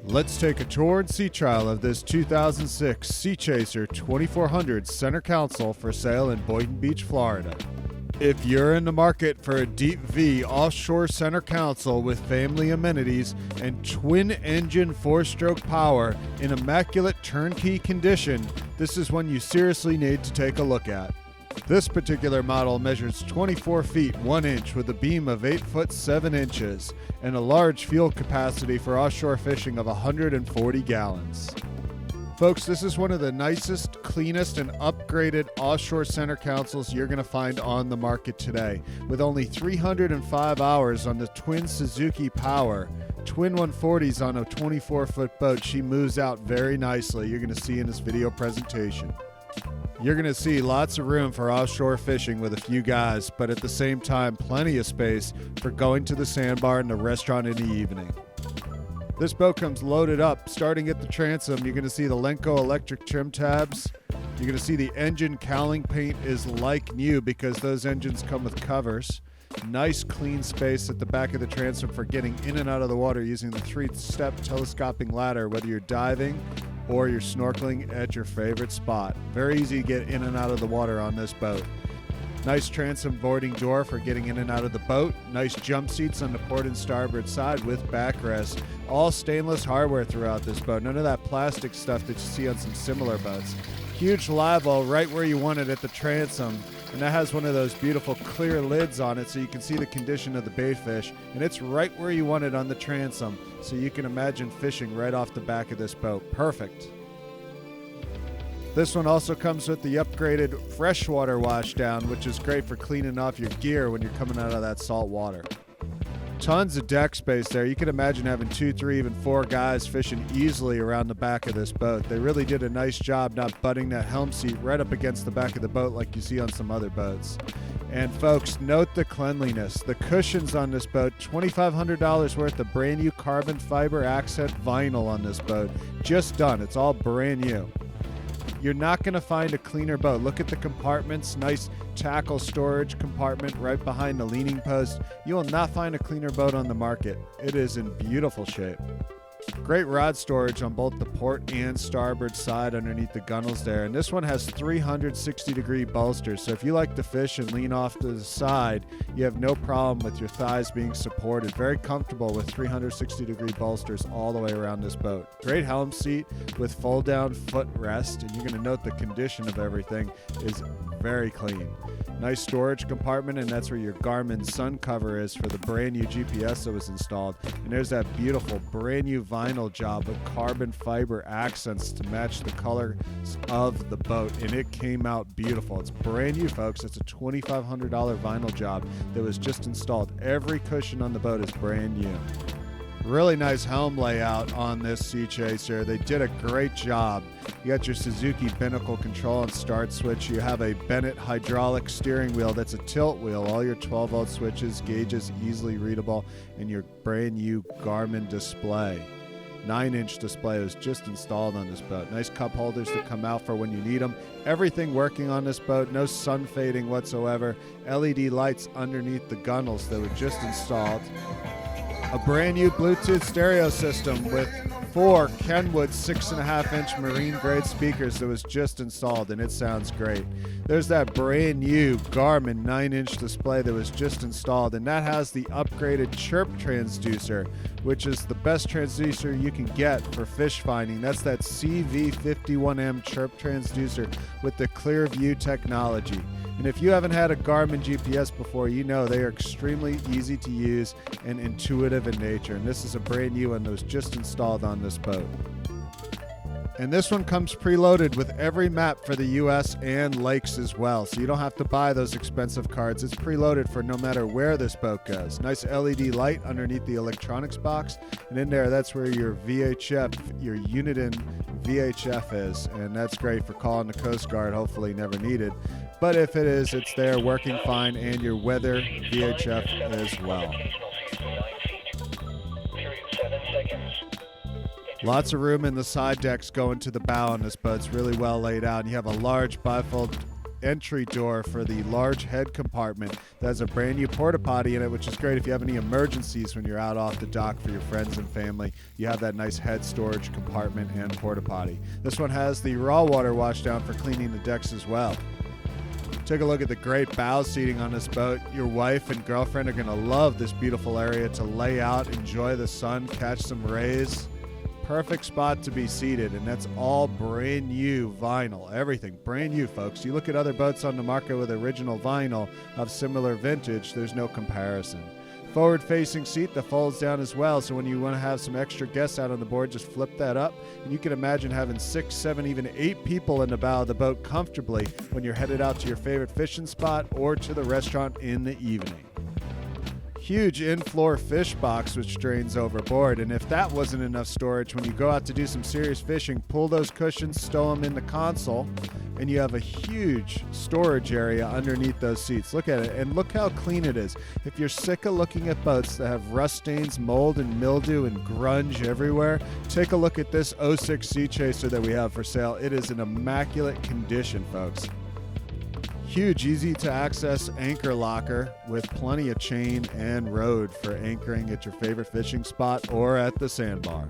Let's take a tour and sea trial of this 2006 Sea Chaser 2400 center console for sale in Boynton Beach, Florida. If you're in the market for a deep V offshore center console with family amenities and twin-engine 4-stroke power in immaculate turnkey condition, this is one you seriously need to take a look at. This particular model measures 24 feet 1 inch with a beam of 8 foot 7 inches and a large fuel capacity for offshore fishing of 140 gallons. Folks, this is one of the nicest, cleanest, and upgraded offshore center consoles you're going to find on the market today. With only 305 hours on the twin Suzuki power, twin 140s on a 24-foot boat, she moves out very nicely. You're going to see in this video presentation. You're going to see lots of room for offshore fishing with a few guys, but at the same time, plenty of space for going to the sandbar and the restaurant in the evening. This boat comes loaded up. Starting at the transom, you're going to see the Lenco electric trim tabs. You're going to see the engine cowling paint is like new because those engines come with covers. Nice clean space at the back of the transom for getting in and out of the water using the 3-step telescoping ladder, whether you're diving or you're snorkeling at your favorite spot. Very easy to get in and out of the water on this boat. Nice transom boarding door for getting in and out of the boat. Nice jump seats on the port and starboard side with backrest. All stainless hardware throughout this boat. None of that plastic stuff that you see on some similar boats. Huge live well right where you want it at the transom. And that has one of those beautiful clear lids on it so you can see the condition of the bait fish. And it's right where you want it on the transom. So you can imagine fishing right off the back of this boat. Perfect. This one also comes with the upgraded freshwater washdown, which is great for cleaning off your gear when you're coming out of that salt water. Tons of deck space there. You can imagine having 2, 3, even 4 guys fishing easily around the back of this boat. They really did a nice job not butting that helm seat right up against the back of the boat like you see on some other boats. And folks, note the cleanliness. The cushions on this boat, $2,500 worth of brand new carbon fiber accent vinyl on this boat. Just done. It's all brand new. You're not going to find a cleaner boat. Look at the compartments, nice tackle storage compartment right behind the leaning post. You will not find a cleaner boat on the market. It is in beautiful shape. Great rod storage on both the port and starboard side underneath the gunnels there. And this one has 360-degree bolsters. So if you like to fish and lean off to the side, you have no problem with your thighs being supported. Very comfortable with 360-degree bolsters all the way around this boat. Great helm seat with fold-down footrest. And you're going to note the condition of everything is very clean. Nice storage compartment, and that's where your Garmin sun cover is for the brand new GPS that was installed. And there's that beautiful brand new vinyl job with carbon fiber accents to match the colors of the boat, and it came out beautiful. It's brand new, folks. It's a $2,500 vinyl job that was just installed. Every cushion on the boat is brand new. Really nice helm layout on this Sea Chaser. They did a great job. You got your Suzuki binnacle control and start switch. You have a Bennett hydraulic steering wheel that's a tilt wheel. All your 12-volt switches, gauges easily readable, and your brand new Garmin display. 9-inch display was just installed on this boat. Nice cup holders that come out for when you need them. Everything working on this boat. No sun fading whatsoever. LED lights underneath the gunnels that were just installed. A brand new Bluetooth stereo system with 4 Kenwood 6.5-inch marine grade speakers that was just installed, and it sounds great. There's that brand new Garmin 9-inch display that was just installed, and that has the upgraded chirp transducer, which is the best transducer you can get for fish finding. That's that CV51M chirp transducer with the clear view technology. And if you haven't had a Garmin GPS before, you know they are extremely easy to use and intuitive in nature. And this is a brand new one that was just installed on this boat. And this one comes preloaded with every map for the US and lakes as well. So you don't have to buy those expensive cards. It's preloaded for no matter where this boat goes. Nice LED light underneath the electronics box. And in there, that's where your VHF, your Uniden VHF is. And that's great for calling the Coast Guard, hopefully never needed. But if it is, it's there working fine, and your weather VHF as well. Lots of room in the side decks going to the bow on this boat. It's really well laid out. And you have a large bifold entry door for the large head compartment that has a brand new porta potty in it, which is great if you have any emergencies when you're out off the dock for your friends and family. You have that nice head storage compartment and porta potty. This one has the raw water washdown for cleaning the decks as well. Take a look at the great bow seating on this boat. Your wife and girlfriend are going to love this beautiful area to lay out, enjoy the sun, catch some rays. Perfect spot to be seated, and that's all brand new vinyl. Everything brand new, folks. You look at other boats on the market with original vinyl of similar vintage, there's no comparison. Forward-facing seat that folds down as well, so when you want to have some extra guests out on the board, just flip that up, and you can imagine having 6, 7, even 8 people in the bow of the boat comfortably when you're headed out to your favorite fishing spot or to the restaurant in the evening. Huge in-floor fish box which drains overboard, and if that wasn't enough storage, when you go out to do some serious fishing, pull those cushions, stow them in the console, and you have a huge storage area underneath those seats. Look at it, and look how clean it is. If you're sick of looking at boats that have rust stains, mold and mildew and grunge everywhere, take a look at this 06 Sea Chaser that we have for sale. It is in immaculate condition, folks. Huge, easy to access anchor locker with plenty of chain and rode for anchoring at your favorite fishing spot or at the sandbar.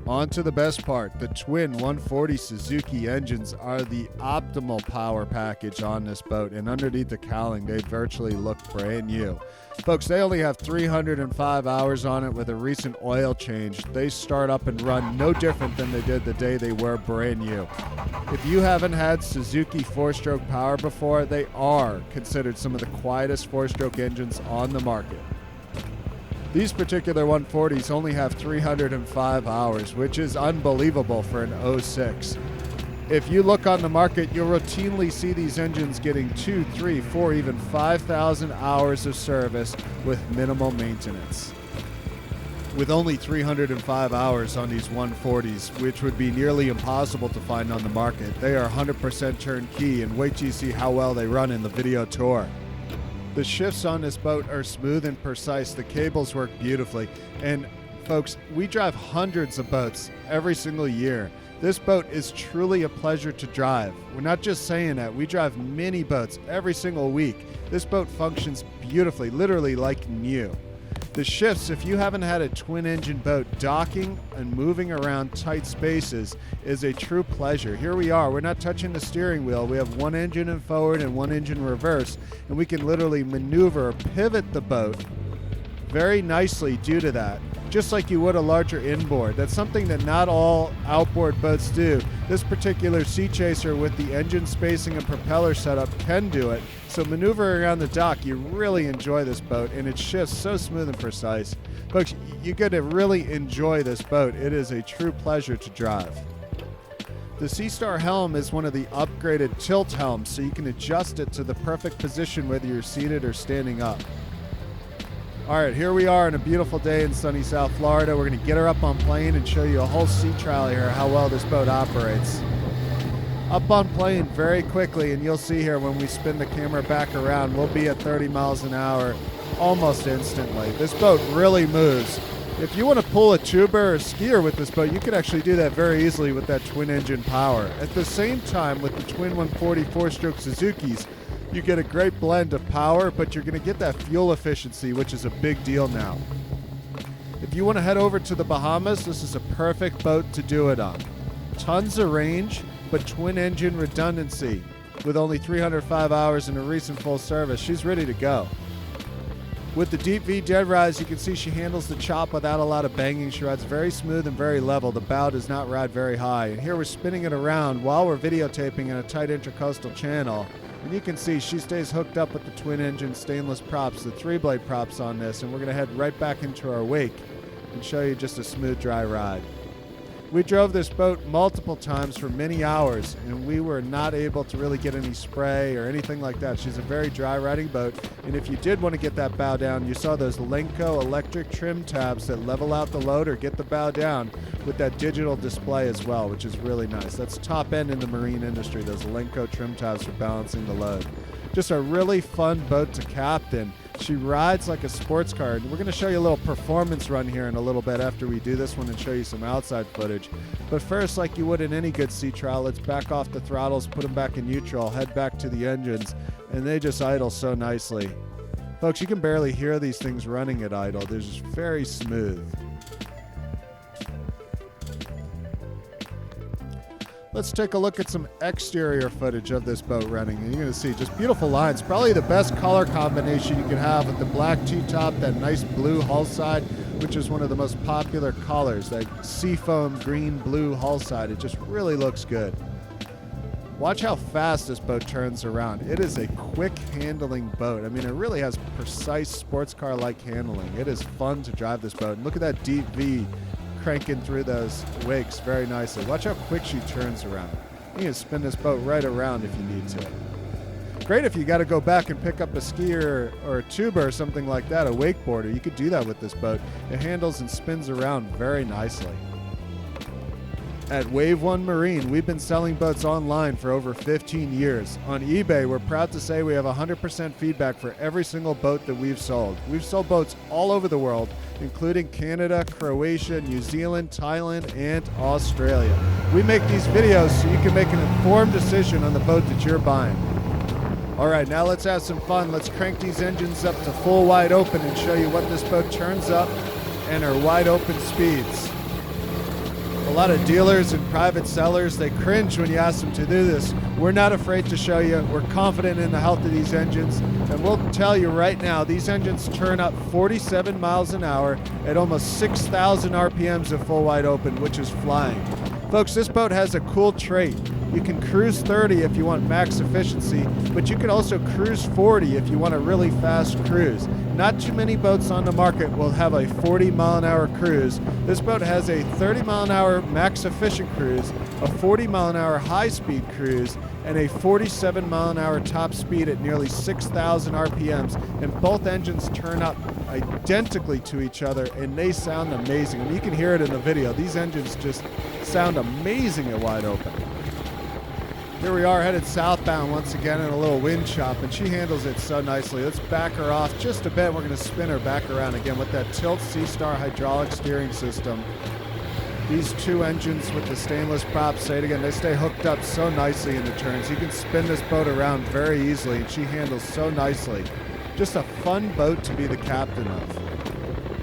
On to the best part. The twin 140 Suzuki engines are the optimal power package on this boat, and underneath the cowling they virtually look brand new. Folks, they only have 305 hours on it with a recent oil change. They start up and run no different than they did the day they were brand new. If you haven't had Suzuki 4-stroke power before, they are considered some of the quietest 4-stroke engines on the market. These particular 140s only have 305 hours, which is unbelievable for an 06. If you look on the market, you'll routinely see these engines getting 2, 3, 4, even 5,000 hours of service with minimal maintenance. With only 305 hours on these 140s, which would be nearly impossible to find on the market, they are 100% turnkey, and wait till you see how well they run in the video tour. The shifts on this boat are smooth and precise. The cables work beautifully. And folks, we drive hundreds of boats every single year. This boat is truly a pleasure to drive. We're not just saying that. We drive many boats every single week. This boat functions beautifully, literally like new. The shifts, if you haven't had a twin-engine boat, docking and moving around tight spaces is a true pleasure. Here we are. We're not touching the steering wheel. We have one engine in forward and one engine in reverse, and we can literally maneuver or pivot the boat very nicely due to that, just like you would a larger inboard. That's something that not all outboard boats do. This particular Sea Chaser with the engine spacing and propeller setup can do it. So maneuvering around the dock, you really enjoy this boat, and it shifts so smooth and precise. Folks, you get to really enjoy this boat. It is a true pleasure to drive. The Seastar Helm is one of the upgraded tilt helms, so you can adjust it to the perfect position whether you're seated or standing up. All right, here we are on a beautiful day in sunny South Florida. We're going to get her up on plane and show you a whole sea trial here, how well this boat operates. Up on plane very quickly, and you'll see here when we spin the camera back around, we'll be at 30 miles an hour almost instantly. This boat really moves. If you want to pull a tuber or skier with this boat, you can actually do that very easily with that twin engine power. At the same time, with the twin 140 4-stroke Suzukis, you get a great blend of power, but you're going to get that fuel efficiency, which is a big deal now. If you want to head over to the Bahamas, this is a perfect boat to do it on. Tons of range, but twin engine redundancy. With only 305 hours and a recent full service, she's ready to go. With the Deep V dead rise, you can see she handles the chop without a lot of banging. She rides very smooth and very level. The bow does not ride very high. And here we're spinning it around while we're videotaping in a tight intercoastal channel. And you can see she stays hooked up with the twin engine stainless props, the 3-blade props on this, and we're going to head right back into our wake and show you just a smooth, dry ride. We drove this boat multiple times for many hours, and we were not able to really get any spray or anything like that. She's a very dry riding boat, and if you did want to get that bow down, you saw those Lenco electric trim tabs that level out the load or get the bow down with that digital display as well, which is really nice. That's top end in the marine industry, those Lenco trim tabs for balancing the load. Just a really fun boat to captain. She rides like a sports car. And we're going to show you a little performance run here in a little bit after we do this one and show you some outside footage. But first, like you would in any good sea trial, let's back off the throttles, put them back in neutral, head back to the engines, and they just idle so nicely. Folks, you can barely hear these things running at idle. They're just very smooth. Let's take a look at some exterior footage of this boat running. And you're going to see just beautiful lines. Probably the best color combination you can have with the black T-top, that nice blue hull side, which is one of the most popular colors, that seafoam green-blue hull side. It just really looks good. Watch how fast this boat turns around. It is a quick handling boat. I mean, it really has precise sports car-like handling. It is fun to drive this boat. And look at that deep V cranking through those wakes very nicely. Watch how quick she turns around. You can spin this boat right around if you need to. Great if you got to go back and pick up a skier or a tuba or something like that, a wakeboarder. You could do that with this boat. It handles and spins around very nicely. At Wave One Marine, we've been selling boats online for over 15 years. On eBay, we're proud to say we have 100% feedback for every single boat that we've sold. We've sold boats all over the world, including Canada, Croatia, New Zealand, Thailand, and Australia. We make these videos so you can make an informed decision on the boat that you're buying. All right, now let's have some fun. Let's crank these engines up to full wide open and show you what this boat turns up and our wide open speeds. A lot of dealers and private sellers, they cringe when you ask them to do this. We're not afraid to show you. We're confident in the health of these engines. And we'll tell you right now, these engines turn up 47 miles an hour at almost 6,000 RPMs at full wide open, which is flying. Folks, this boat has a cool trait. You can cruise 30 if you want max efficiency, but you can also cruise 40 if you want a really fast cruise. Not too many boats on the market will have a 40 mile an hour cruise. This boat has a 30 mile an hour max efficient cruise, a 40 mile an hour high speed cruise, and a 47 mile an hour top speed at nearly 6,000 RPMs. And both engines turn up identically to each other, and they sound amazing. And you can hear it in the video. These engines just sound amazing at wide open. Here we are headed southbound once again in a little wind chop, and she handles it so nicely. Let's back her off just a bit. We're going to spin her back around again with that Tilt Seastar hydraulic steering system. These two engines with the stainless props, say it again, they stay hooked up so nicely in the turns. You can spin this boat around very easily, and she handles so nicely. Just a fun boat to be the captain of.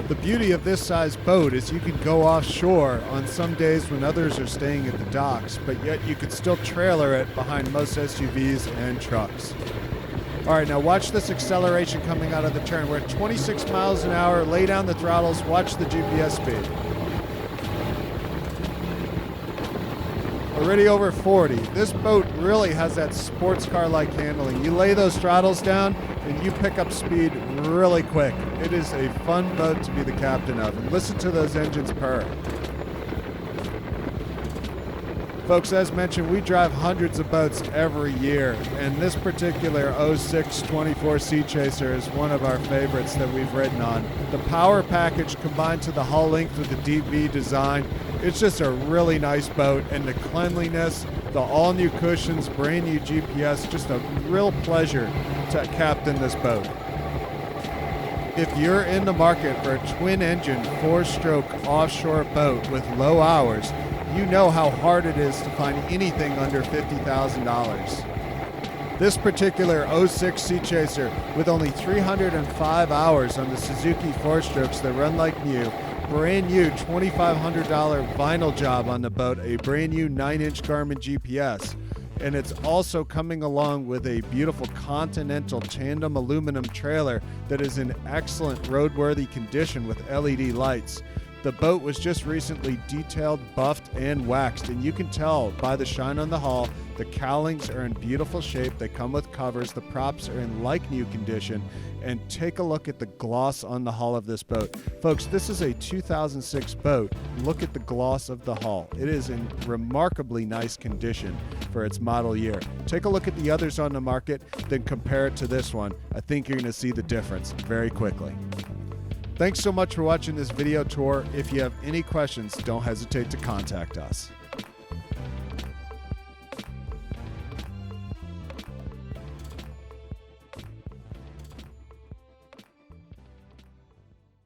The beauty of this size boat is you can go offshore on some days when others are staying at the docks, but yet you can still trailer it behind most SUVs and trucks. All right, now watch this acceleration coming out of the turn. We're at 26 miles an hour. Lay down the throttles. Watch the GPS speed. Already over 40. This boat really has that sports car-like handling. You lay those throttles down and you pick up speed really quick. It is a fun boat to be the captain of. And listen to those engines purr. Folks, as mentioned, we drive hundreds of boats every year, and this particular 06 24 Sea Chaser is one of our favorites that we've ridden on. The power package combined to the hull length with the deep V design, it's just a really nice boat, and the cleanliness, the all-new cushions, brand new GPS, just a real pleasure to captain this boat. If you're in the market for a twin-engine, 4-stroke offshore boat with low hours, you know how hard it is to find anything under $50,000. This particular 06 Sea Chaser, with only 305 hours on the Suzuki 4-strokes that run like new, brand new $2,500 vinyl job on the boat, a brand new 9-inch Garmin GPS, and it's also coming along with a beautiful Continental tandem aluminum trailer that is in excellent roadworthy condition with LED lights. The boat was just recently detailed, buffed, and waxed, and you can tell by the shine on the hull, the cowlings are in beautiful shape. They come with covers. The props are in like-new condition. And take a look at the gloss on the hull of this boat. Folks, this is a 2006 boat. Look at the gloss of the hull. It is in remarkably nice condition for its model year. Take a look at the others on the market, then compare it to this one. I think you're going to see the difference very quickly. Thanks so much for watching this video tour. If you have any questions, don't hesitate to contact us.